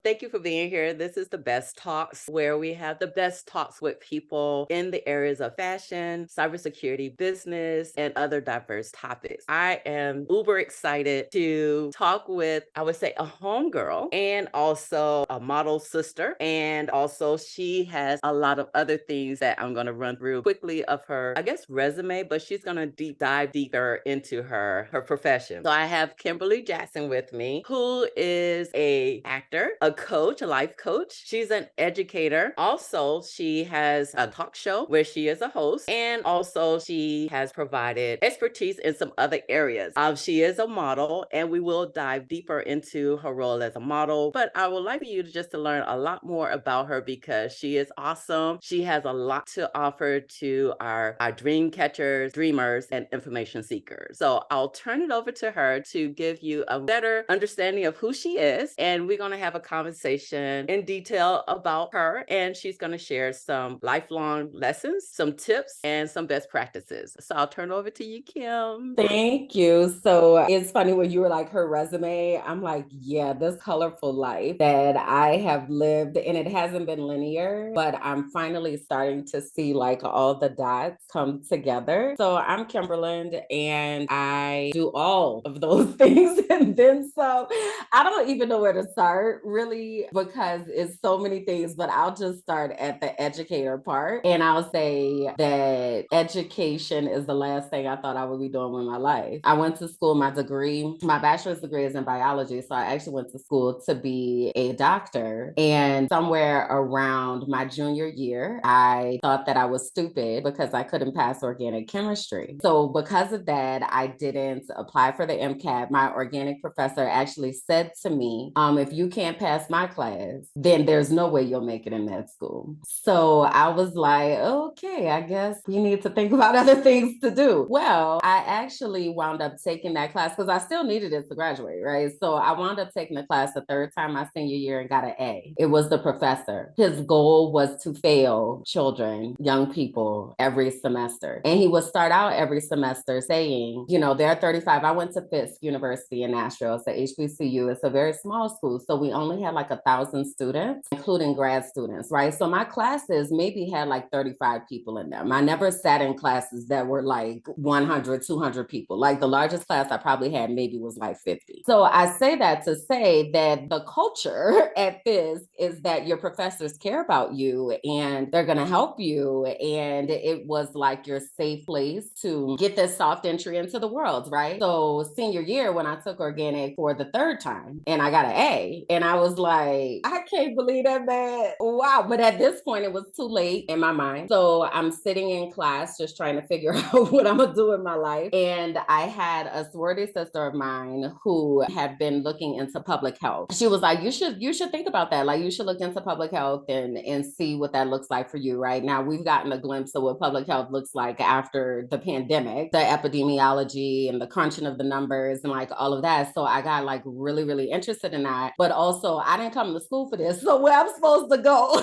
Thank you for being here. This is the Best Talks, where we have the best talks with people in the areas of fashion, cybersecurity, business, and other diverse topics. I am uber excited to talk with, I would say, a homegirl and also a model sister. And also, she has a lot of other things that I'm going to run through quickly of her, I guess, resume, but she's going to dive deeper into her profession. So I have Kimberly Jackson with me, who is a actor, a coach, a life coach. She's an educator. Also, she has a talk show where she is a host, and also she has provided expertise in some other areas. She is a model, and we will dive deeper into her role as a model. But I would like for you to just to learn a lot more about her because she is awesome. She has a lot to offer to our dream catchers, dreamers, and information seekers. So I'll turn it over to her to give you a better understanding of who she is. And we're going to have a conversation in detail about her. And she's going to share some lifelong lessons, some tips, and some best practices. So I'll turn it over to you, Kim. Thank you. So it's funny when you were like her resume, I'm like, yeah, this colorful life that I have lived, and it hasn't been linear, but I'm finally starting to see like all the dots come together. So I'm Kimberland and I do all of those things and then some. I don't even know where to start really because it's so many things, but I'll just start at the educator part. And I'll say that education is the last thing I thought I would be doing with my life. I went to school, my bachelor's degree is in biology. So I actually went to school to be a doctor. And somewhere around my junior year, I thought that I was stupid because I couldn't pass organic chemistry. So because of that, I didn't apply for the MCAT. My organic professor actually said to me, if you can't pass my class, then there's no way you'll make it in med school. So I was like, okay, I guess we need to think about other things to do. Well, I actually wound up taking that class because I still needed it to graduate, right? So I wound up taking the class the third time my senior year and got an A. It was the professor. His goal was to fail children, young people every semester. And he would start out every semester saying, there are 35. I went to Fisk University in Nashville. It's a HBCU. It's a very small school. So we only had like 1,000 students, including grad students, right? So my classes maybe had like 35 people in them. I never sat in classes that were like 100, 200 people. Like the largest class I probably had maybe was like 50. So I say that to say that the culture at Fisk is that your professors care about you and they're going to help you. And it was like your safe place to get this soft entry into the world, right? So senior year, when I took organic for the third time and I got an A, and I was like, I can't believe that, man. Wow. But at this point, it was too late in my mind. So I'm sitting in class just trying to figure out what I'm going to do in my life. And I had a sorority sister of mine who had been looking into public health. She was like, you should think about that. Like you should look into public health and see what that looks like for you right now. We've gotten a glimpse of what public health looks like after the pandemic, the epidemiology and the crunching of the numbers and like all of that. So I got like really, really interested in that. But also I didn't come to school for this. So where I'm supposed to go?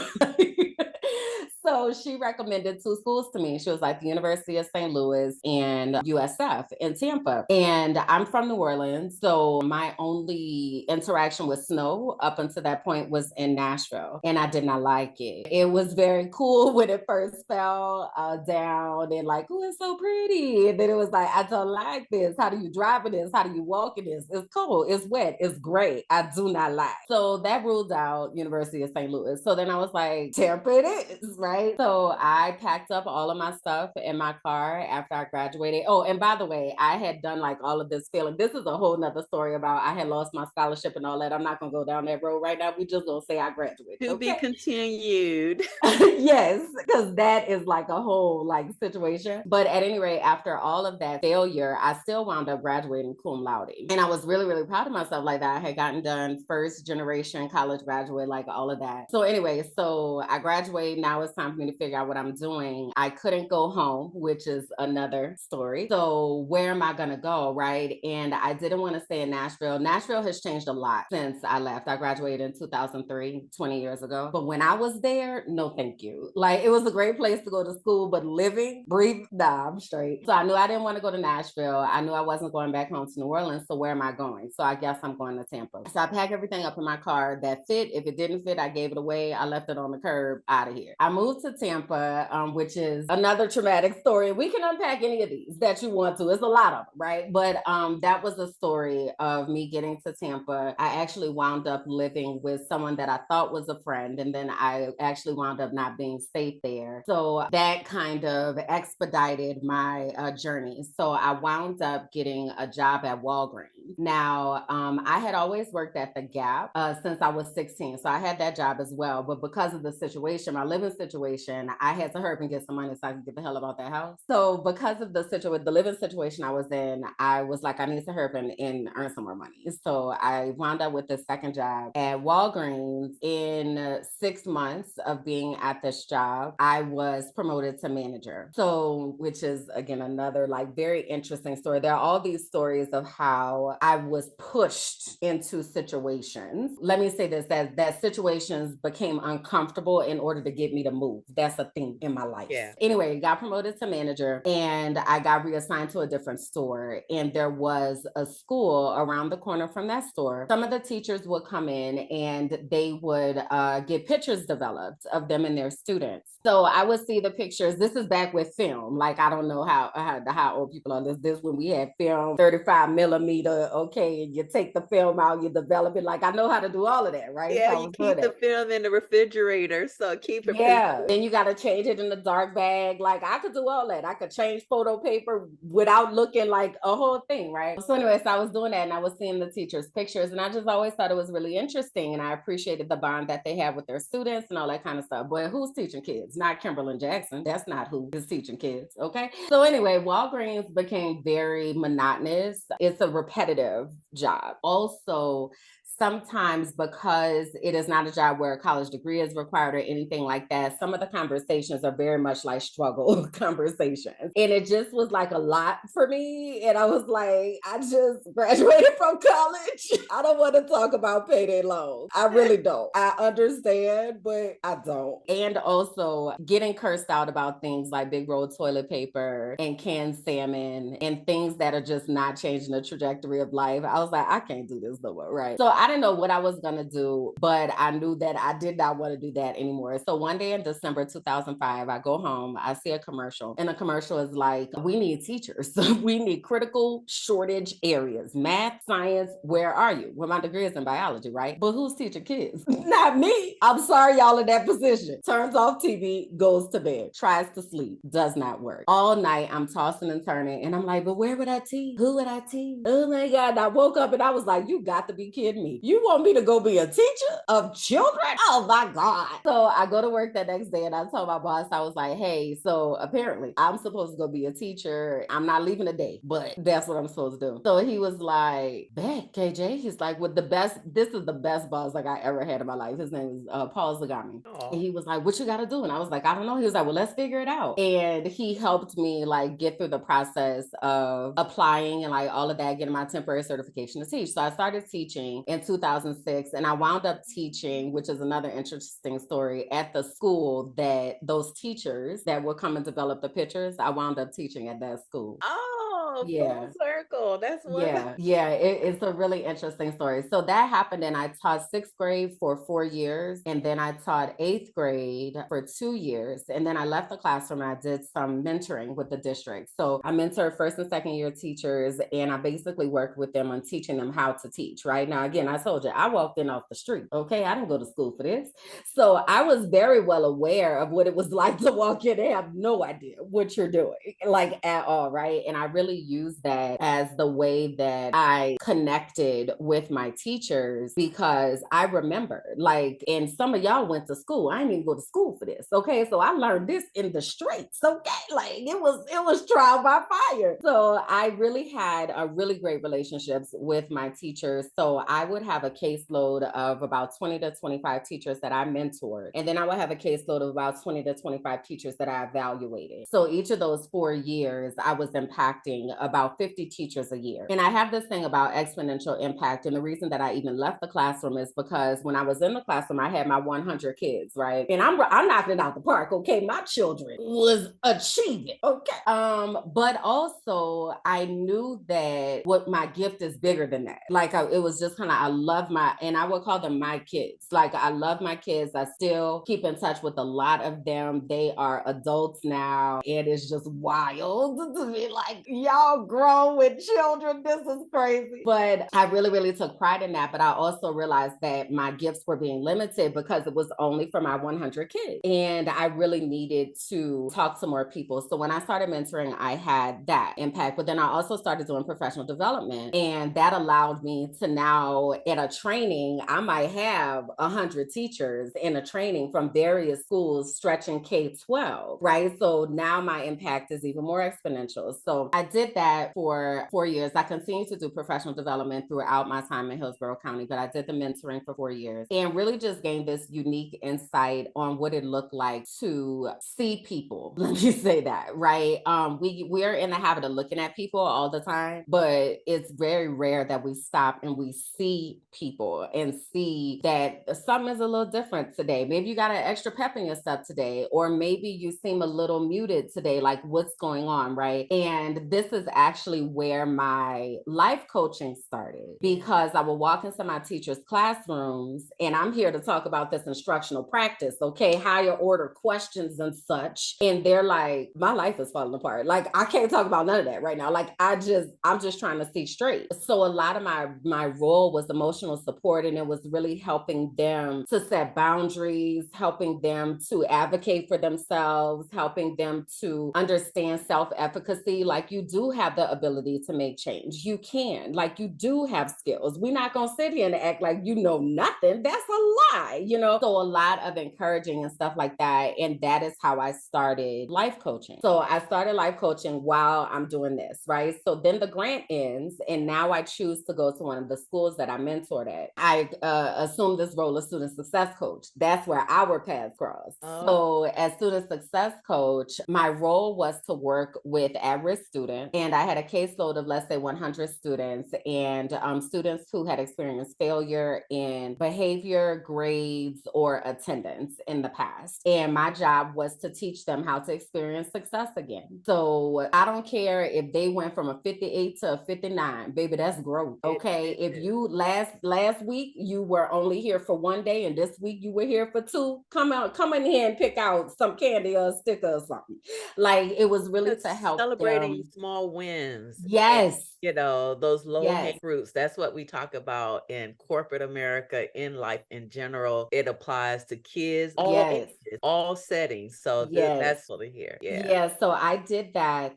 So she recommended two schools to me. She was like the University of St. Louis and USF in Tampa. And I'm from New Orleans. So my only interaction with snow up until that point was in Nashville. And I did not like it. It was very cool when it first fell down and like, oh, it's so pretty. And then it was like, I don't like this. How do you drive in this? How do you walk in this? It's cold. It's wet. It's great. I do not like. So that ruled out University of St. Louis. So then I was like, Tampa it is, right? So I packed up all of my stuff in my car after I graduated. Oh, and by the way, I had done like all of this feeling. This is a whole nother story about I had lost my scholarship and all that. I'm not gonna go down that road right now. We just gonna say I graduated. To be Okay. continued. Yes, because that is like a whole like situation. But at any rate, after all of that failure, I still wound up graduating cum laude. And I was really, really proud of myself like that. I had gotten done first generation college graduate, like all of that. So anyway, so I graduated. Now it's time time for me to figure out what I'm doing. I couldn't go home, which is another story. So where am I going to go? Right. And I didn't want to stay in Nashville. Nashville has changed a lot since I left. I graduated in 2003, 20 years ago. But when I was there, no, thank you. Like, it was a great place to go to school, but living, breathe, nah, I'm straight. So I knew I didn't want to go to Nashville. I knew I wasn't going back home to New Orleans. So where am I going? So I guess I'm going to Tampa. So I packed everything up in my car that fit. If it didn't fit, I gave it away. I left it on the curb, out of here. I moved to Tampa, which is another traumatic story. We can unpack any of these that you want to. It's a lot of them, right? But that was a story of me getting to Tampa. I actually wound up living with someone that I thought was a friend, and then I actually wound up not being safe there. So that kind of expedited my journey. So I wound up getting a job at Walgreens. Now, I had always worked at the Gap since I was 16. So I had that job as well. But because of the situation, my living situation, I had to hurry up and get some money so I could get the hell about that house. So because of the living situation I was in, I was like, I need to hurry up and earn some more money. So I wound up with the second job at Walgreens. In 6 months of being at this job, I was promoted to manager. So, which is again another like very interesting story. There are all these stories of how I was pushed into situations. Let me say this, that situations became uncomfortable in order to get me to move. That's a thing in my life. Yeah. Anyway, got promoted to manager and I got reassigned to a different store. And there was a school around the corner from that store. Some of the teachers would come in and they would get pictures developed of them and their students. So I would see the pictures. This is back with film. Like, I don't know how old people are. This when we had film, 35 millimeter. Okay, and you take the film out, you develop it. Like, I know how to do all of that, right? So Yeah, I you was good keep at the it. film in the refrigerator, so keep it Yeah, preserved. and you got to change it in the dark bag. Like, I could do all that. I could change photo paper without looking like a whole thing, right? So anyways, I was doing that and I was seeing the teachers' pictures and I just always thought it was really interesting and I appreciated the bond that they have with their students and all that kind of stuff. But who's teaching kids? Not Kimberland Jackson. That's not who is teaching kids, okay? So anyway, Walgreens became very monotonous. It's a repetitive job. Also, sometimes because it is not a job where a college degree is required or anything like that, some of the conversations are very much like struggle conversations. And it just was like a lot for me. And I was like, I just graduated from college. I don't want to talk about payday loans. I really don't. I understand, but I don't. And also getting cursed out about things like big roll toilet paper and canned salmon and things that are just not changing the trajectory of life. I was like, I can't do this no more, right? So I didn't know what I was going to do, but I knew that I did not want to do that anymore. So one day in December 2005, I go home, I see a commercial, and the commercial is like, we need teachers. We need critical shortage areas, math, science. Where are you? Well, my degree is in biology, right? But who's teaching kids? Not me. I'm sorry, y'all in that position. Turns off TV, goes to bed, tries to sleep, does not work. All night, I'm tossing and turning, and I'm like, but where would I teach? Who would I teach? Oh my God. And I woke up and I was like, you got to be kidding me. You want me to go be a teacher of children? Oh my God. So I go to work that next day and I told my boss, I was like, hey, so apparently I'm supposed to go be a teacher. I'm not leaving today, but that's what I'm supposed to do. So he was like, bet, KJ. He's like, with the best, this is the best boss like I ever had in my life. His name is Paul Zagami. And he was like, what you got to do? And I was like, I don't know. He was like, well, let's figure it out. And he helped me like get through the process of applying and like all of that, getting my temporary certification to teach. So I started teaching in 2006 and I wound up teaching, which is another interesting story, at the school that those teachers that would come and develop the pictures, I wound up teaching at that school. Oh, Yeah. full circle. That's wonderful. Yeah, it's a really interesting story. So that happened, and I taught sixth grade for 4 years, and then I taught eighth grade for 2 years, and then I left the classroom and I did some mentoring with the district. So I mentored first and second year teachers, and I basically worked with them on teaching them how to teach. Right now, again, I told you I walked in off the street. Okay, I didn't go to school for this, so I was very well aware of what it was like to walk in and have no idea what you're doing, like at all, right? And I really used that as the way that I connected with my teachers, because I remember, like, and some of y'all went to school. I didn't even go to school for this. Okay. So I learned this in the streets. Okay. Like it was trial by fire. So I really had a really great relationships with my teachers. So I would have a caseload of about 20 to 25 teachers that I mentored. And then I would have a caseload of about 20 to 25 teachers that I evaluated. So each of those 4 years, I was impacting about 50 teachers a year. And I have this thing about exponential impact. And the reason that I even left the classroom is because when I was in the classroom, I had my 100 kids, right? And I'm knocking it out the park. Okay. My children was achieving. Okay. But also I knew that what my gift is bigger than that. Like it was just kind of, I love and I would call them my kids. Like I love my kids. I still keep in touch with a lot of them. They are adults now. It is just wild to be like, y'all grown with children. This is crazy. But I really, really took pride in that. But I also realized that my gifts were being limited because it was only for my 100 kids. And I really needed to talk to more people. So when I started mentoring, I had that impact. But then I also started doing professional development. And that allowed me to now at a training, I might have 100 teachers in a training from various schools stretching K-12, right? So now my impact is even more exponential. So I did that for 4 years. I continued to do professional development throughout my time in Hillsborough County, but I did the mentoring for 4 years and really just gained this unique insight on what it looked like to see people. Let me say that, right? We are in the habit of looking at people all the time, but it's very rare that we stop and we see people and see that something is a little different today. Maybe you got an extra pep in your step today, or maybe you seem a little muted today, like what's going on, right? And this is actually where my life coaching started, because I would walk into my teachers' classrooms, and I'm here to talk about this instructional practice, okay, higher order questions and such. And they're like, my life is falling apart. Like, I can't talk about none of that right now. Like, I'm just trying to see straight. So a lot of my role was emotional support, and it was really helping them to set boundaries, helping them to advocate for themselves, helping them to understand self-efficacy. Like, you do have the ability to make change. You can, like, you do have skills. We're not going to sit here and act like you know nothing. That's a lie, you know? So a lot of encouraging and stuff like that. And that is how I started life coaching. So I started life coaching while I'm doing this, right? So then the grant ends, and now I choose to go to one of the schools that I mentored at. I assumed this role of student success coach. That's where our paths crossed. Oh, So as student success coach, my role was to work with at-risk students, and I had a caseload of, let's say, 100 students, and students who had experienced failure in behavior, grades, or attendance in the past. And my job was to teach them how to experience success again. So I don't care if they went from a 58 to a 59, baby, that's growth. Okay. If you last week you were only here for one day, and this week you were here for two, come in here and pick out some candy or a sticker or something. Like, it was really to help celebrating them. small wins. Yes. Those low hanging Yes. fruits. That's what we talk about in corporate America, in life in general. It applies to kids, all Yes. ages, all settings. So Yes. that's fully here. Yeah. Yeah, so I did that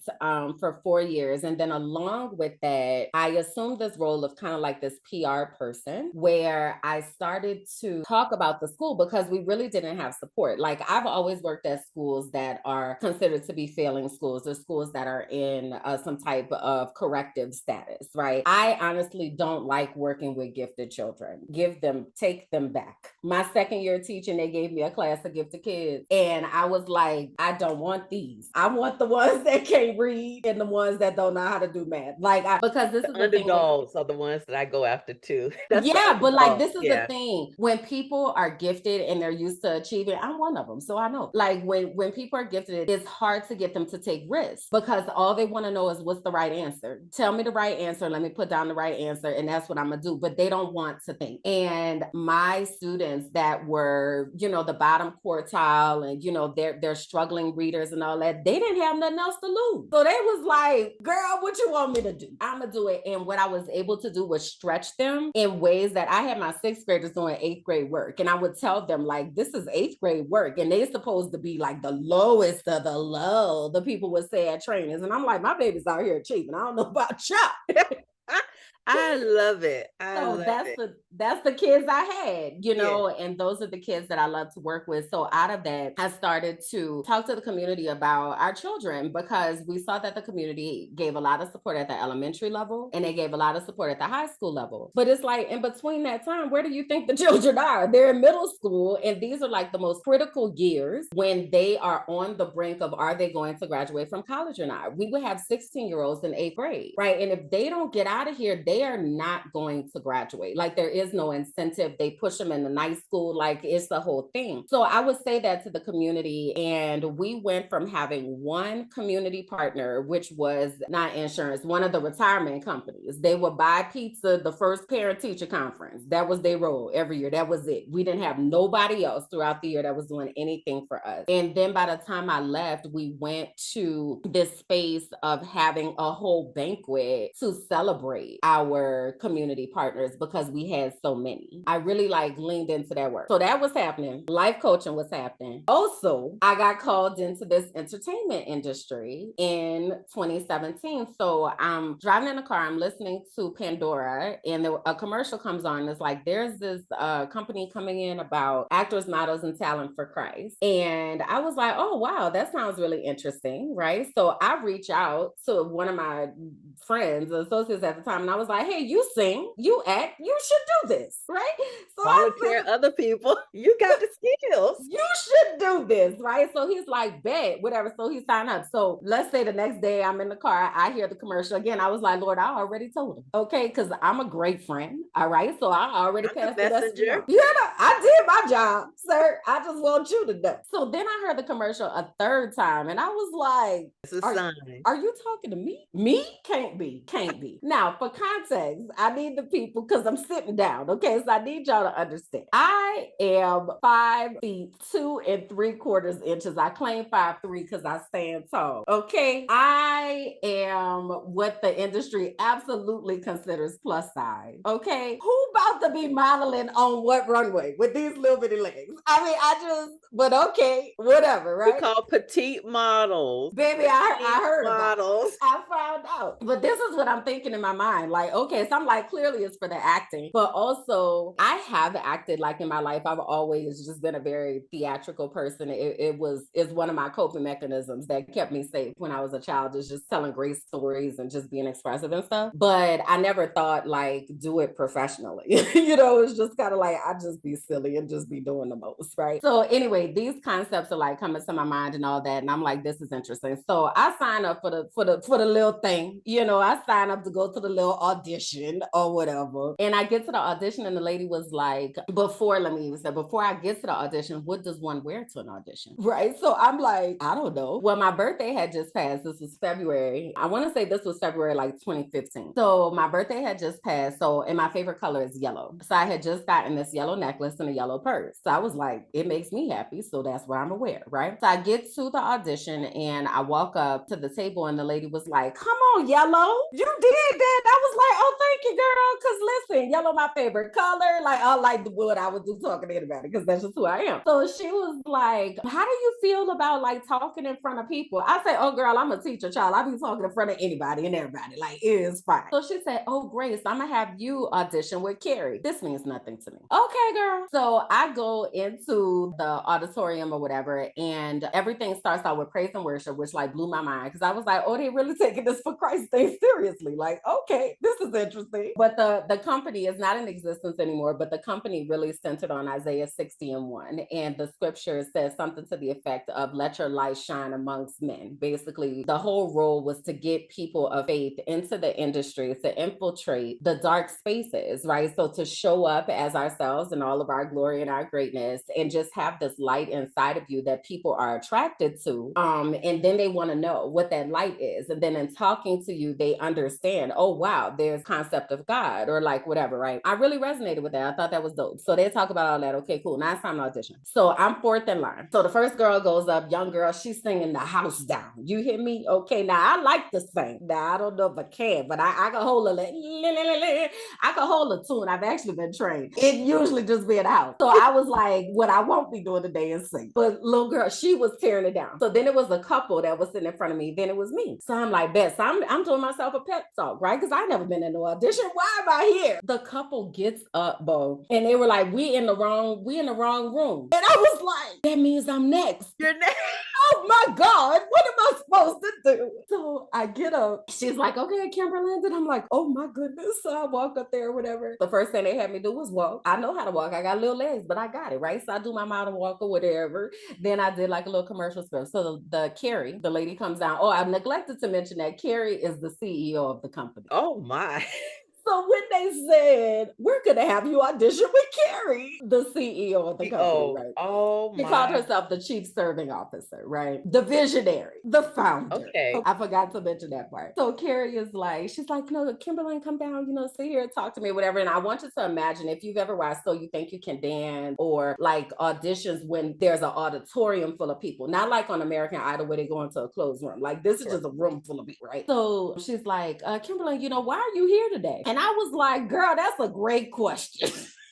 for 4 years. And then along with that, I assumed this role of kind of like this PR person, where I started to talk about the school because we really didn't have support. Like, I've always worked at schools that are considered to be failing schools, or schools that are in some type of corrective status, right? I honestly don't like working with gifted children. Take them back. My second year teaching, they gave me a class of gifted kids. And I was like, I don't want these. I want the ones that can't read and the ones that don't know how to do math. Because this The is the thing with, underdogs are the ones that I go after too. That's the yeah, but like, underdog. this is the Yeah. thing. When people are gifted and they're used to achieving, I'm one of them. So I know, like, when people are gifted, it's hard to get them to take risks, because all they want to know is what's the right answer. Tell me the right answer. Let me put down the right answer. And that's what I'm going to do. But they don't want to think. And my students that were, the bottom quartile, and, they're struggling readers and all that, they didn't have nothing else to lose. So they was like, girl, what you want me to do? I'm going to do it. And what I was able to do was stretch them in ways that I had my sixth graders doing eighth grade work. And I would tell them, like, this is eighth grade work. And they're supposed to be like the lowest of the low, the people would say at trainings. And I'm like, my baby's out here achieving. I don't know about chop. I love it. I So love it. that's the kids I had, Yeah. and those are the kids that I love to work with. So out of that, I started to talk to the community about our children because we saw that the community gave a lot of support at the elementary level and they gave a lot of support at the high school level. But it's like in between that time, where do you think the children are? They're in middle school, and these are like the most critical years when they are on the brink of, are they going to graduate from college or not? We would have 16-year-olds in 8th grade, right? And if they don't get out of here, they are not going to graduate. Like there is no incentive. They push them in the night school. Like it's the whole thing. So I would say that to the community. And we went from having one community partner, which was not insurance, one of the retirement companies. They would buy pizza the first parent teacher conference. That was their role every year. That was it. We didn't have nobody else throughout the year that was doing anything for us. And then by the time I left, we went to this space of having a whole banquet to celebrate our community partners because we had so many. I really like leaned into that work. So that was happening. Life coaching was happening. Also, I got called into this entertainment industry in 2017. So I'm driving in a car, I'm listening to Pandora, and a commercial comes on. And it's like, there's this company coming in about actors, models, and talent for Christ. And I was like, oh, wow, that sounds really interesting, right? So I reach out to one of my friends, associates at the time, and I was like, hey, you sing, you act, you should do this, right? So I Volunteer other people. You got the skills. you should do this, right? So he's like, bet, whatever. So he signed up. So let's say the next day I'm in the car, I hear the commercial again. I was like, Lord, I already told him, okay, because I'm a great friend, all right? So I already I'm the passed the message messenger. on. Yeah, I did my job, sir. I just want you to know. So then I heard the commercial a third time, and I was like, It's a are, sign. are you talking to me? Me? Can't be. Can't be. Now, for context, I need the people because I'm sitting down. Okay. So I need y'all to understand. I am 5'2" 3/4 inches. I claim 5'3" because I stand tall. Okay. I am what the industry absolutely considers plus size. Okay. Who about to be modeling on what runway with these little bitty legs? I mean, but okay, whatever, We right? call petite models. Baby, Petite I heard about it. models. I found out. But this is what I'm thinking in my mind. Like, okay, so I'm like, clearly it's for the acting. But also, I have acted like in my life. I've always just been a very theatrical person. It's one of my coping mechanisms that kept me safe when I was a child, is just telling great stories and just being expressive and stuff. But I never thought like do it professionally. It's just kind of like I just be silly and just be doing the most, right? So anyway, these concepts are like coming to my mind and all that. And I'm like, this is interesting. So I sign up for the little thing. I sign up to go to the little audition or whatever. And I get to the audition, and the lady was like, before I get to the audition, what does one wear to an audition? Right. So I'm like, I don't know. Well, my birthday had just passed. This was February. I want to say this was February like 2015. So my birthday had just passed. So, and my favorite color is yellow. So I had just gotten this yellow necklace and a yellow purse. So I was like, it makes me happy. So that's what I'm gonna wear. Right. So I get to the audition and I walk up to the table, and the lady was like, come on, yellow. You did that. I was like, oh, thank you, girl. Because listen, yellow, my favorite color. Like, I like the wood. I would do talking to anybody because that's just who I am. So she was like, how do you feel about like talking in front of people? I said, oh, girl, I'm a teacher, child. I be talking in front of anybody and everybody. Like, it is fine. So she said, oh, Grace, I'm going to have you audition with Carrie. This means nothing to me. Okay, girl. So I go into the auditorium or whatever, and everything starts out with praise and worship, which like blew my mind because I was like, oh, they really taking this for Christ's thing seriously. Like, okay, this is interesting. But the company is not in existence anymore, but the company really centered on Isaiah 60:1. And the scripture says something to the effect of, let your light shine amongst men. Basically, the whole role was to get people of faith into the industry, to infiltrate the dark spaces, right? So to show up as ourselves in all of our glory and our greatness, and just have this light inside of you that people are attracted to. And then they want to know what that light is. And then in talking to you, they understand, oh, wow, there's concept of God or like whatever, right? I really resonated with that. I thought that was dope. So they talk about all that. Okay, cool. Now it's time to audition. So I'm fourth in line. So the first girl goes up, young girl, she's singing the house down. You hear me? Okay, now I like to sing. Now I don't know if I can, but I can hold I can hold a tune. I've actually been trained. It usually just be in the house. So I was like, what I won't be doing today is sing. But little girl, she was tearing it down. So then it was a couple that was sitting in front of me. Then it was me. So I'm like, bet. So I'm doing myself a pep talk, right? Because I never been in no audition. Why am I here? The couple gets up, Bo, and they were like, we in the wrong room. And I was like, that means I'm next. You're next. Oh my God, what am I supposed to do? So I get up. She's like, okay, Kimberland. And I'm like, oh my goodness. So I walk up there, whatever. The first thing they had me do was walk. I know how to walk. I got little legs, but I got it, right? So I do my mountain walk or whatever. Then I did like a little commercial stuff. So the Carrie, the lady comes down. Oh, I neglected to mention that Carrie is the CEO of the company. Oh my. So when they said, we're going to have you audition with Carrie, the CEO of the company, right? Oh She my. called herself the chief serving officer, right? The visionary, the founder. Okay. I forgot to mention that part. So Carrie is like, she's like, no, Kimberland, come down, sit here, talk to me, whatever. And I want you to imagine if you've ever watched So You Think You Can Dance or like auditions when there's an auditorium full of people, not like on American Idol where they go into a closed room. Like this is just a room full of people, right? So she's like, Kimberland, why are you here today? And I was like, girl, that's a great question.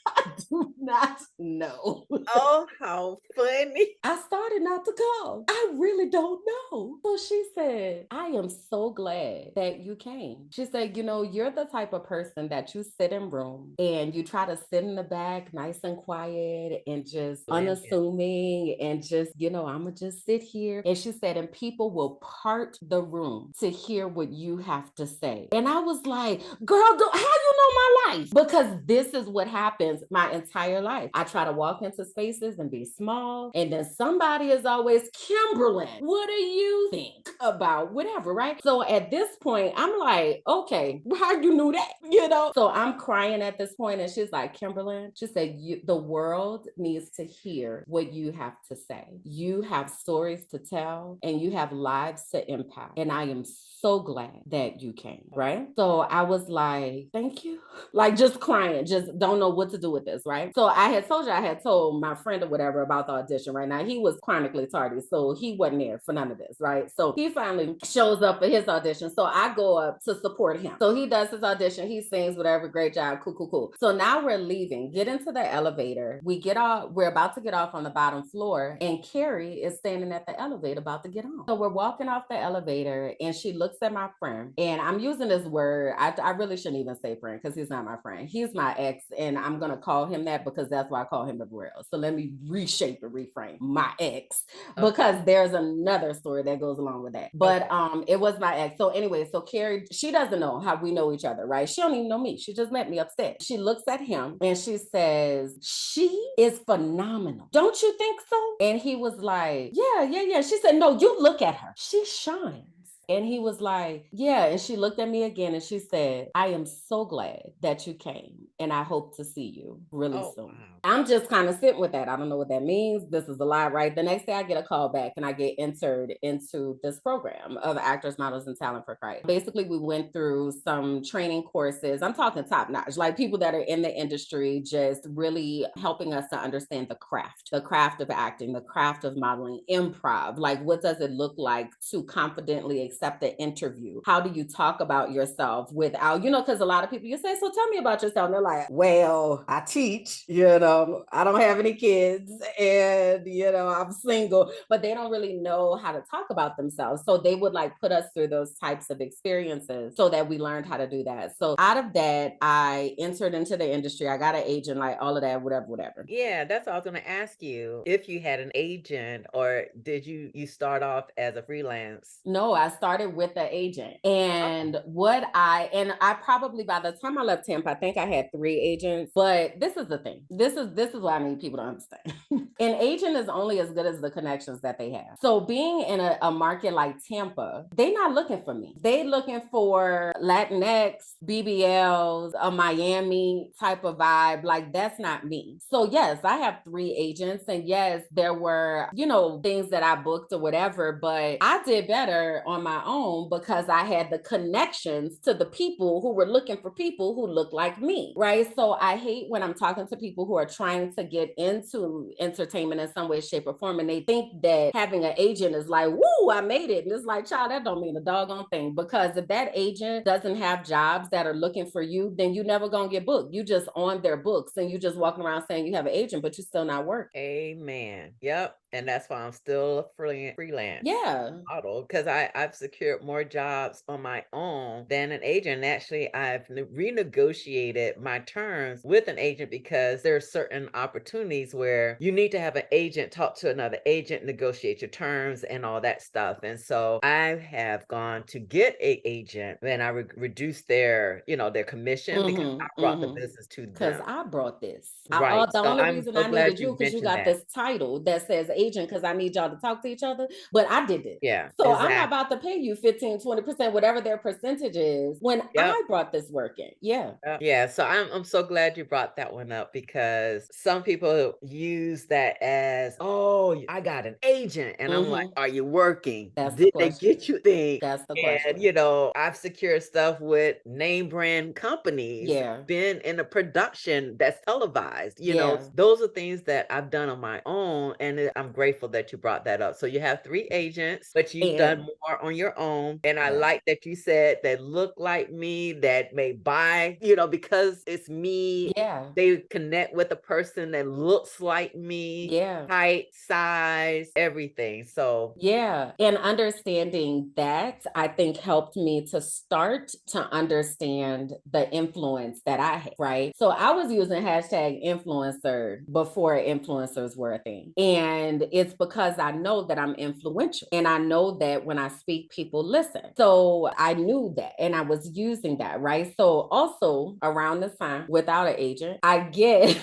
I do not know. Oh, how funny. I started not to go. I really don't know. So she said, I am so glad that you came. She said, you're the type of person that you sit in room and you try to sit in the back nice and quiet and just unassuming and just, I'm going to just sit here. And she said, and people will part the room to hear what you have to say. And I was like, girl, how you know my life? Because this is what happens my entire life. I try to walk into spaces and be small. And then somebody is always, Kimberland, what do you think about whatever, right? So at this point, I'm like, okay, how you knew that? So I'm crying at this point, and she's like, Kimberland, she said, the world needs to hear what you have to say. You have stories to tell and you have lives to impact. And I am so glad that you came, right? So I was like, thank you. Like just crying, just don't know what to do with this, right? So I had told my friend or whatever about the audition right now. He was chronically tardy, so he wasn't there for none of this, right? So he finally shows up for his audition. So I go up to support him. So he does his audition, he sings, whatever, great job, cool. So now we're leaving, get into the elevator. We're about to get off on the bottom floor, and Carrie is standing at the elevator about to get on. So we're walking off the elevator, and she looks at my friend, and I'm using this word. I really shouldn't even say friend because he's not my friend. He's my ex, and I'm going to call him that because that's why I call him everywhere else. So let me reshape and reframe my ex, because there's another story that goes along with that. But it was my ex. So anyway, so Carrie, she doesn't know how we know each other, right? She don't even know me. She just met me upstairs. She looks at him and she says, she is phenomenal. Don't you think so? And he was like, yeah. She said, no, you look at her. She shines. And he was like, yeah. And she looked at me again and she said, I am so glad that you came and I hope to see you really soon. Wow. I'm just kind of sitting with that. I don't know what that means. This is a lie, right? The next day I get a call back and I get entered into this program of actors, models, and talent for Christ. Basically, we went through some training courses. I'm talking top notch, like people that are in the industry, just really helping us to understand the craft of acting, the craft of modeling, improv. Like, what does it look like to confidently accept the interview? How do you talk about yourself without, because a lot of people, you say, so tell me about yourself. And they're like, well, I teach, I don't have any kids and, I'm single, but they don't really know how to talk about themselves. So they would like put us through those types of experiences so that we learned how to do that. So out of that, I entered into the industry. I got an agent, like all of that, whatever. Yeah, that's what I was going to ask you. If you had an agent, or did you start off as a freelance? No, I started with an agent. And I probably, by the time I left Tampa, I think I had 3 agents. But this is the thing. This is what I need people to understand. An agent is only as good as the connections that they have. So being in a market like Tampa, they not looking for me. They looking for Latinx, BBLs, a Miami type of vibe. Like that's not me. So yes, I have 3 agents, and yes, there were, things that I booked or whatever, but I did better on my own because I had the connections to the people who were looking for people who look like me, right? So I hate when I'm talking to people who are trying to get into entertainment in some way, shape, or form, and they think that having an agent is like, woo, I made it. And it's like, child, that don't mean a doggone thing. Because if that agent doesn't have jobs that are looking for you, then you never gonna get booked. You just on their books and you just walking around saying you have an agent, but you're still not working. Amen. Yep. And that's why I'm still a freelance Yeah. model, because I've secured more jobs on my own than an agent. Actually, I've renegotiated my terms with an agent because there are certain opportunities where you need to have an agent talk to another agent, negotiate your terms and all that stuff. And so I have gone to get an agent and I reduced their commission because I brought the business to Because them. I brought this. Right. The So only I'm reason so I needed glad you you because you mentioned got that. this title that says agent because I need y'all to talk to each other. But I did it. Yeah, So I'm not exactly. about to pay you 15, 20%, whatever their percentage is when Yep. I brought this work in. Yeah. Yeah, so I'm so glad you brought that one up because some people use that as, oh, I got an agent. And I'm like, are you working? That's the Did they question. get you things? That's the And, question. I've secured stuff with name brand companies, Yeah. been in a production that's televised. Yeah. Those are things that I've done on my own. And I'm grateful that you brought that up. So you have 3 agents, but you've done And more on your own. And I yeah. like that you said that look like me, that may buy, because it's me. Yeah. They connect with a person that looks like me, Yeah. height, size, everything. So Yeah. And understanding that, I think, helped me to start to understand the influence that I had, right? So I was using hashtag influencer before influencers were a thing. And it's because I know that I'm influential and I know that when I speak, people listen. So I knew that and I was using that, right? So also around this time, without an agent, I get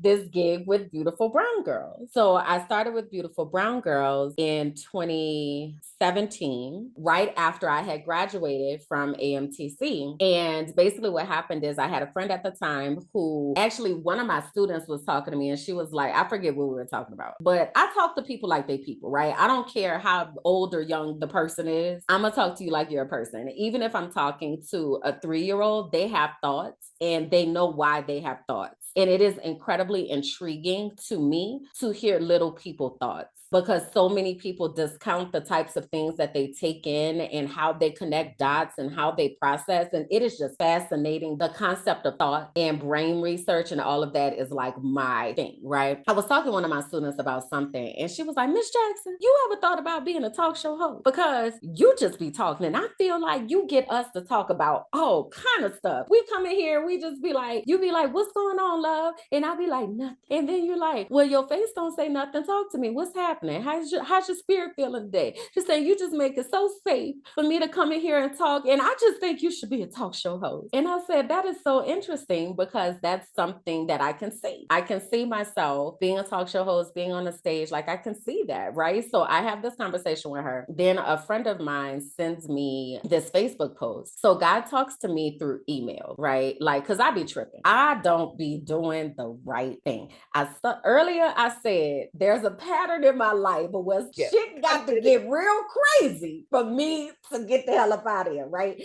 this gig with Beautiful Brown Girls. So I started with Beautiful Brown Girls in 2017, right after I had graduated from AMTC. And basically what happened is I had a friend at the time who actually one of my students was talking to me and she was like, I forget what we were talking about, but I talk to people like they people, right? I don't care how old or young the person is. I'm gonna talk to you like you're a person. Even if I'm talking to a 3-year-old, they have thoughts and they know why they have thoughts. And it is incredibly intriguing to me to hear little people thoughts because so many people discount the types of things that they take in and how they connect dots and how they process. And it is just fascinating. The concept of thought and brain research and all of that is like my thing, right? I was talking to one of my students about something and she was like, Miss Jackson, you ever thought about being a talk show host? Because you just be talking and I feel like you get us to talk about all kind of stuff. We come in here, we just be like, you be like, what's going on, love? And I'll be like, nothing. And then you're like, well, your face don't say nothing. Talk to me. What's happening? How's your spirit feeling today? She's saying, you just make it so safe for me to come in here and talk. And I just think you should be a talk show host. And I said, that is so interesting because that's something that I can see. I can see myself being a talk show host, being on the stage. Like I can see that, right? So I have this conversation with her. Then a friend of mine sends me this Facebook post. So God talks to me through email, right? Like, because I be tripping. I don't be doing the right thing. Earlier I said there's a pattern in my life, but where shit got to get real crazy for me to get the hell up out of here, right?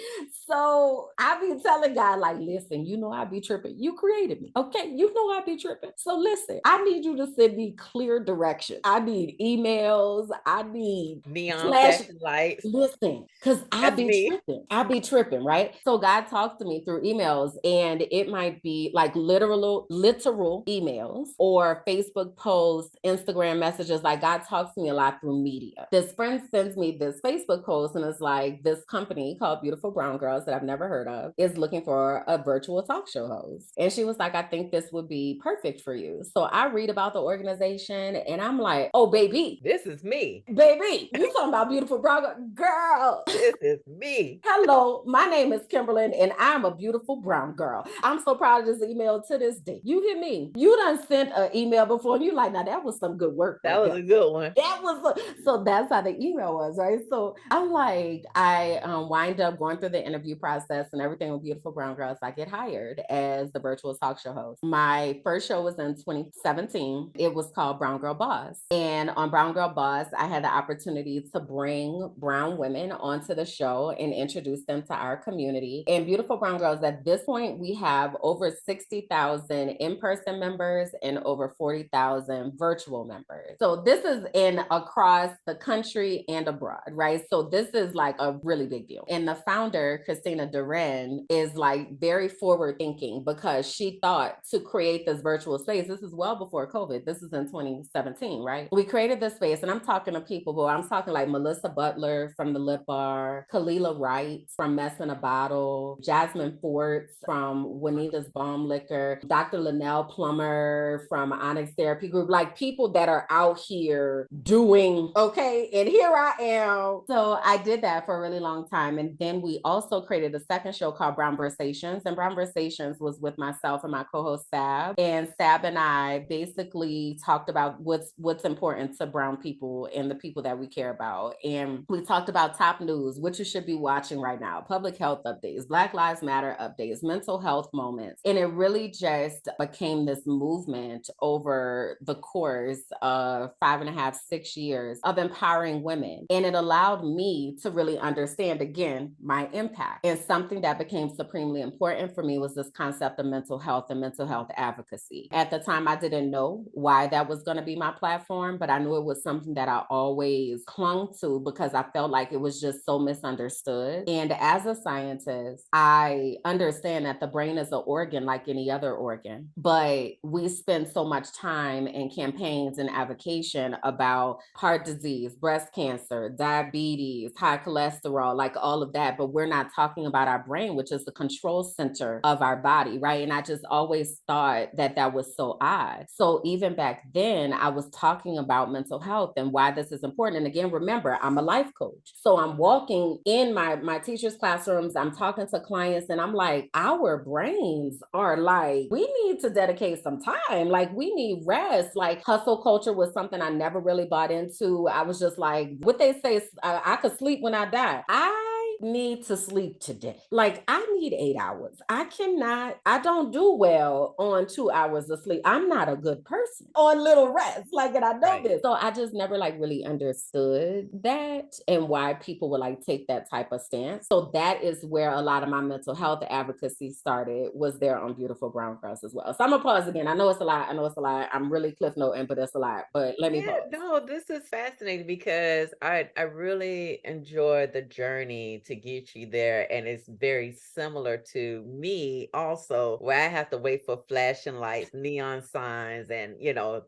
So I be telling God, like, listen, you know I be tripping. You created me, okay? You know I be tripping. So listen, I need you to send me clear direction. I need emails. I need neon flash. flashing lights. Listen, because I That's be me. tripping. I be tripping, right? So God talks to me through emails, and it might be like literal emails or Facebook posts, Instagram messages. Like God talks to me a lot through media. This friend sends me this Facebook post, and it's like this company called Beautiful Brown Girls that I've never heard of is looking for a virtual talk show host. And she was like, I think this would be perfect for you. So I read about the organization, and I'm like, oh, baby, This is me. baby, you talking about Beautiful Brown Girl. This is me. Hello, my name is Kimberland and I'm a beautiful brown girl. I'm so proud of this email to this Wednesday. You hear me? You done sent an email before and you like, now that was some good work That right was there. a good one. That was so that's how the email was, right? So I'm like, I wind up going through the interview process and everything with Beautiful Brown Girls. I get hired as the virtual talk show host. My first show was in 2017. It was called Brown Girl Boss. And on Brown Girl Boss, I had the opportunity to bring brown women onto the show and introduce them to our community. And Beautiful Brown Girls, at this point, we have over 60,000 in-person members and over 40,000 virtual members. So this is in across the country and abroad, right? So this is like a really big deal. And the founder, Christina Duran, is like very forward thinking because she thought to create this virtual space. This is well before COVID. This is in 2017, right? We created this space, and I'm talking to people, but I'm talking like Melissa Butler from the Lip Bar, Kalila Wright from Mess in a Bottle, Jasmine Forts from Juanita's Bomb Liquor, Dr. Linnell Plummer from Onyx Therapy Group, like people that are out here doing okay. And here I am. So I did that for a really long time. And then we also created a second show called Brown Versations. And Brown Versations was with myself and my co-host Sab. And Sab and I basically talked about what's important to brown people and the people that we care about. And we talked about top news, what you should be watching right now, public health updates, Black Lives Matter updates, mental health moments. And it really just became this movement over the course of 5.5, 6 years of empowering women. And it allowed me to really understand, again, my impact. And something that became supremely important for me was this concept of mental health and mental health advocacy. At the time, I didn't know why that was going to be my platform, but I knew it was something that I always clung to because I felt like it was just so misunderstood. And as a scientist, I understand that the brain is an organ like any other organ, but we spend so much time in campaigns and advocation about heart disease, breast cancer, diabetes, high cholesterol, like all of that, but we're not talking about our brain, which is the control center of our body, right? And I just always thought that that was so odd. So even back then, I was talking about mental health and why this is important. And again, remember, I'm a life coach. So I'm walking in my teachers' classrooms, I'm talking to clients, and I'm like, our brains are like, we need to dedicate some time. Like, we need rest. Like, hustle culture was something I never really bought into. I was just like, what they say, I could sleep when I die. I need to sleep today. Like, I need 8 hours. I don't do well on 2 hours of sleep. I'm not a good person on little rest. Like, and I know this. So I just never like really understood that and why people would like take that type of stance. So that is where a lot of my mental health advocacy started, was there on Beautiful Brown Girls as well. So I'm gonna pause again. I know it's a lot. I'm really cliff noting, but it's a lot. But let me Yeah, pause. no, this is fascinating because I really enjoyed the journey to get you there, and it's very similar to me also, where I have to wait for flashing lights, neon signs, and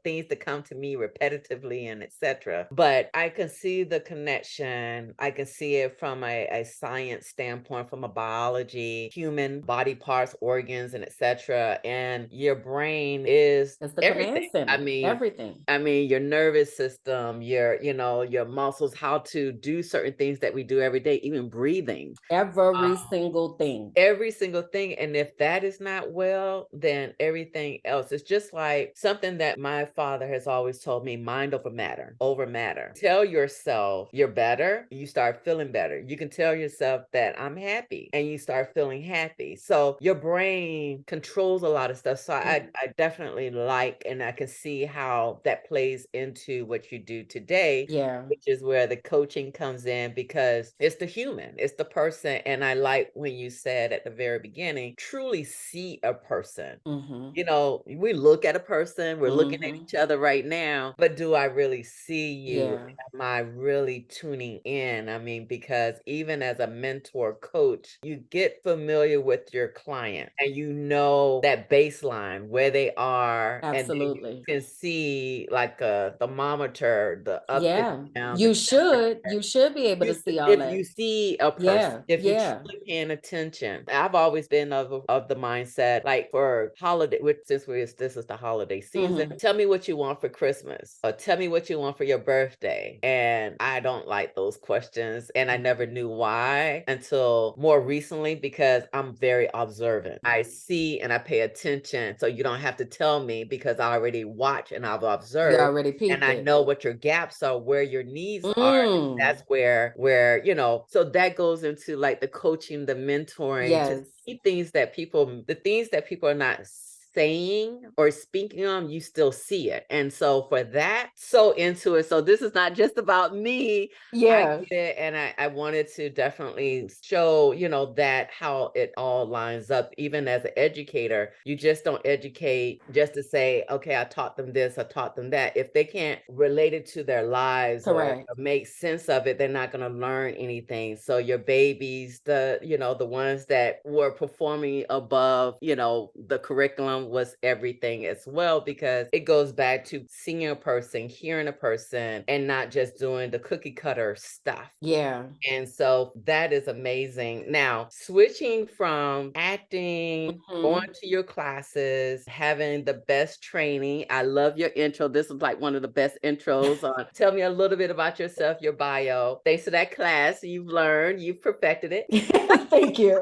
things to come to me repetitively and etc. But I can see the connection. I can see it from a science standpoint, from a biology, human body parts, organs, and etc. And your brain is It's the command everything. I center, mean, everything. your nervous system, your muscles, how to do certain things that we do every day, even breathing. Every single thing. Every single thing. And if that is not well, then everything else. It's just like something that my father has always told me: mind over matter, over matter. Tell yourself you're better, you start feeling better. You can tell yourself that I'm happy, and you start feeling happy. So your brain controls a lot of stuff. So I definitely like, and I can see how that plays into what you do today, Yeah. which is where the coaching comes in, because it's the human, it's the person. And I like when you said at the very beginning, truly see a person. Mm-hmm. We look at a person, we're looking at Mm-hmm. each other right now, but do I really see you? Yeah. Am I really tuning in? I mean, because even as a mentor coach, you get familiar with your client and you know that baseline, where they are, and then you Absolutely. can see like a thermometer, the up and Yeah. down, the You temperature. should be able to see all If that. you see a person, Yeah. if you're Yeah. truly paying attention. I've always been of the mindset, like for holiday, since this is the holiday season, Hmm. tell me what you want for Christmas, or tell me what you want for your birthday. And I don't like those questions, and I never knew why until more recently, because I'm very observant. I see and I pay attention, so you don't have to tell me, because I already watch and I've You observed, already and peeped I it. know what your gaps are, where your needs are. That's Mm. where, so that goes into like the coaching, the mentoring, to Yes. see the things that people are not saying or speaking on, you still see it. And so for that, so into it. So this is not just about me. I Yeah. get it. And I wanted to definitely show, that how it all lines up. Even as an educator, you just don't educate just to say, okay, I taught them this, I taught them that. If they can't relate it to their lives or Correct. make sense of it, they're not going to learn anything. So your babies, the ones that were performing above, the curriculum was everything as well, because it goes back to seeing a person, hearing a person, and not just doing the cookie cutter stuff. Yeah. And so that is amazing. Now, switching from acting, going Hmm. to your classes, having the best training. I love your intro. This is like one of the best intros on. Tell me a little bit about yourself, your bio. Thanks to that class, you've learned, you've perfected it. Thank you.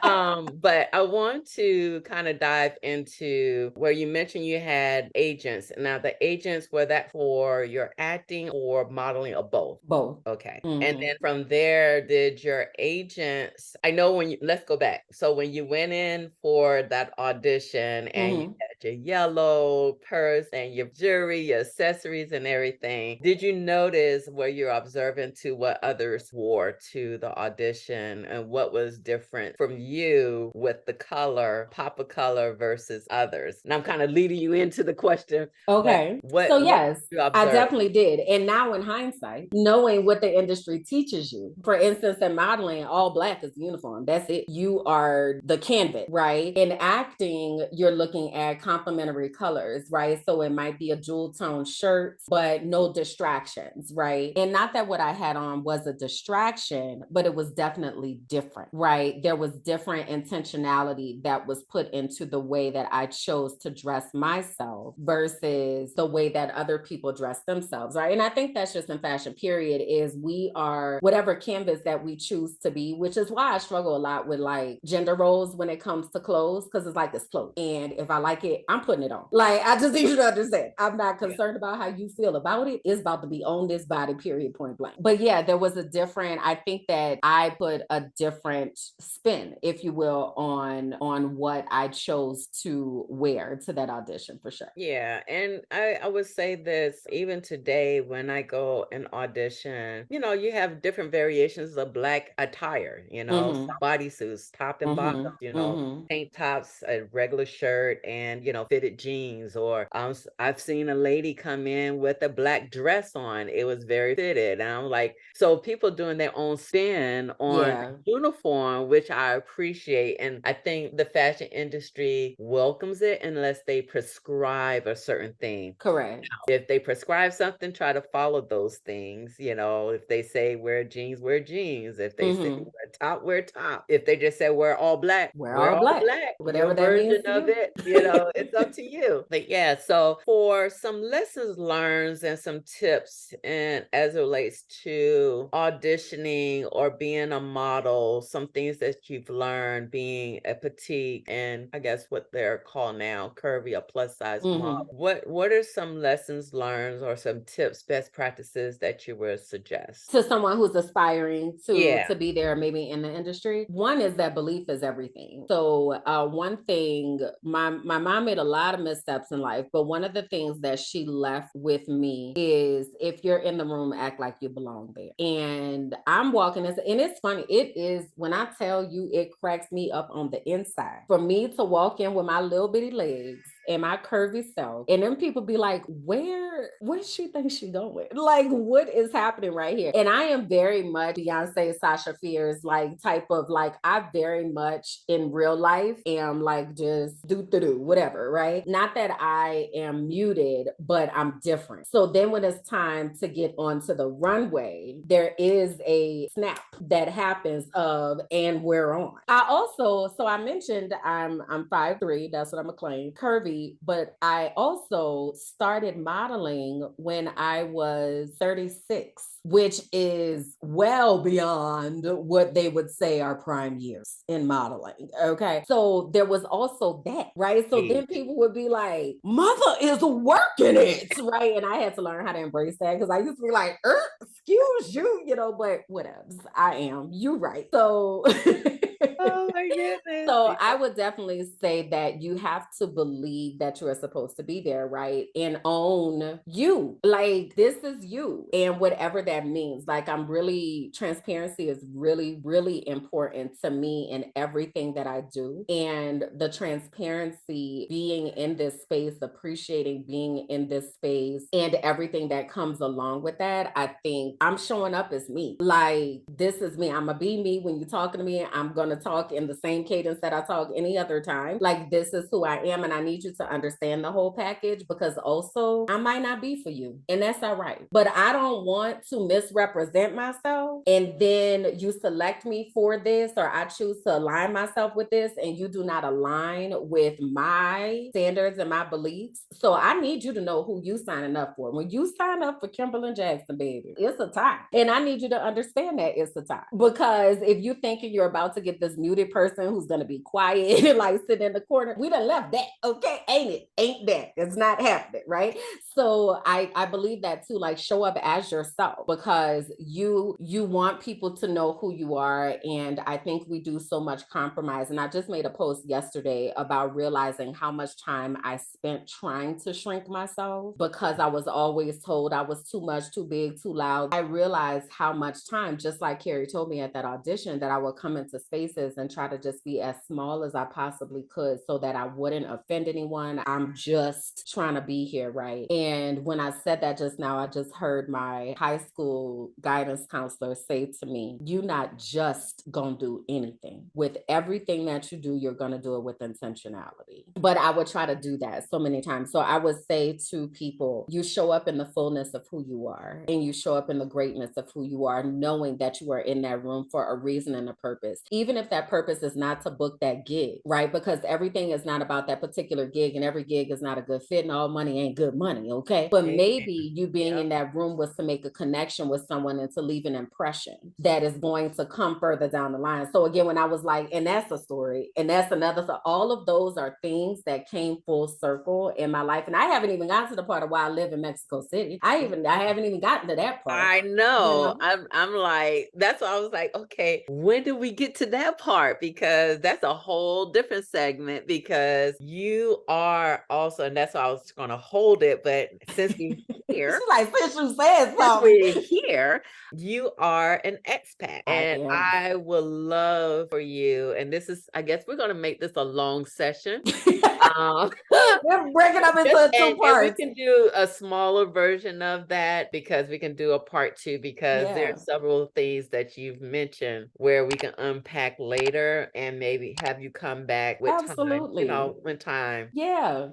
But I want to kind of dive into where you mentioned you had agents. Now, the agents, were that for your acting or modeling, or both? Both. Okay. And Hmm. then from there, did your agents, I know let's go back. So when you went in for that audition and you Hmm. had your yellow purse and your jewelry, your accessories and everything, did you notice, where you're observant to what others wore to the audition, and what was different from you with the color, pop of color versus others? And I'm kind of leading you into the question, but Okay. So what yes, did you I observe? definitely did. And now in hindsight, knowing what the industry teaches you, for instance, in modeling, all black is uniform. That's it. You are the canvas, right? In acting, you're looking at complementary colors, right? So it might be a jewel tone shirt, but no distractions, right? And not that what I had on was a distraction, but it was definitely different, right? There was different intentionality that was put into the way that I chose to dress myself versus the way that other people dress themselves, right? And I think that's just in fashion, period, is we are whatever canvas that we choose to be, which is why I struggle a lot with like gender roles when it comes to clothes, because it's like this clothes. And if I like it, I'm putting it on. Like, I just need you to understand. I'm not concerned about how you feel about it. It's about to be on this body, period, point blank. But yeah, there was I think that I put a different spin, if you will, on what I chose to wear to that audition for sure. Yeah, and I would say this, even today when I go and audition, you have different variations of black attire, some Mm-hmm. bodysuits, top and bottom, Mm-hmm. Mm-hmm. tank tops, a regular shirt, and fitted jeans. Or I've seen a lady come in with a black dress on. It was very fitted, and I'm like, so people doing their own spin on Yeah. uniform, which I appreciate, and I think the fashion industry welcomes it unless they prescribe a certain thing. Correct. If they prescribe something, try to follow those things. If they say wear jeans, wear jeans. If they say Mm-hmm. wear top. If they just say wear all black, We're wear all all black, black. whatever Your that version means to of you. it, it's up to you. But yeah, so for some lessons learned and some tips, and as it relates to auditioning or being a model, some things that you've learned being a petite, and I guess what they're called now, curvy or plus size model. Mm-hmm. What are some lessons learned or some tips, best practices that you would suggest? To someone who's aspiring Yeah. to be there maybe in the industry, one is that belief is everything. So one thing, my mom made a lot of missteps in life, but one of the things that she left with me is, if you're in the room, act like you belong there. And I'm walking and it's funny, it is, when I tell you, it cracks me up on the inside for me to walk in with my little bitty legs and my curvy self. And then people be like, where she thinks she going? Like, what is happening right here? And I am very much Beyonce, Sasha Fierce, like type of like, I very much in real life am like just do, whatever, right? Not that I am muted, but I'm different. So then when it's time to get onto the runway, there is a snap that happens of, and we're on. I also, so I mentioned I'm 5'3", that's what I'm gonna claim, curvy, but I also started modeling when I was 36, which is well beyond what they would say are prime years in modeling. Okay. So there was also that, right? So then Age. people would be like, mother is working it, right? And I had to learn how to embrace that because I used to be like, excuse you, but whatever. I am. You right. So Oh my goodness. so Yeah. I would definitely say that you have to believe that you are supposed to be there, right? And own you. Like, this is you. And whatever that means. Like, transparency is really, really important to me in everything that I do. And the transparency, being in this space, appreciating being in this space, and everything that comes along with that, I think I'm showing up as me. Like, this is me. I'm going to be me when you're talking to me. I'm going to talk in the same cadence that I talk any other time. Like, this is who I am. And I need you to understand the whole package, because also I might not be for you. And that's all right. But I don't want to misrepresent myself. And then you select me for this, or I choose to align myself with this, and you do not align with my standards and my beliefs. So I need you to know who you signing up for. When you sign up for Kimberland Jackson, baby, it's a time. And I need you to understand that it's a time. Because if you thinking you're about to get this muted person who's going to be quiet and like sit in the corner, we done left that. Okay. Ain't it? Ain't that. It's not happening. Right. So I believe that too, like, show up as yourself, because you want people to know who you are. And I think we do so much compromise. And I just made a post yesterday about realizing how much time I spent trying to shrink myself because I was always told I was too much, too big, too loud. I realized how much time, just like Carrie told me at that audition, that I would come into spaces and try to just be as small as I possibly could so that I wouldn't offend anyone. I'm just trying to be here, right? And when I said that just now, I just heard my high school guidance counselor say to me, "You not just gonna do anything. With everything that you do, you're gonna do it with intentionality." But I would try to do that so many times. So I would say to people, you show up in the fullness of who you are, and you show up in the greatness of who you are, knowing that you are in that room for a reason and a purpose. Even if that purpose is not to book that gig, right? Because everything is not about that particular gig, and every gig is not a good fit, and all money ain't good money, okay? But Amen. maybe you being Yep. in that room was to make a connection with someone and to leave an impression that is going to come further down the line. So again, when I was like, and that's a story, and that's another, so all of those are things that came full circle in my life. And I haven't even gotten to the part of why I live in Mexico City. I haven't even gotten to that part. I You know. know? I'm like, that's why I was like, okay, when do we get to that part? Because that's a whole different segment, because you are also, and that's why I was gonna hold it, but since we She's here, like, since you said since something. we're here, you are an expat. I And am. I would love for you, and this is, I guess we're gonna make this a long session. Um, We're breaking up just into two and we parts. can do a smaller version of that, because we can do a part 2, because there are Yeah, several things that you've mentioned where we can unpack later and maybe have you come back with time, absolutely. when time Yeah.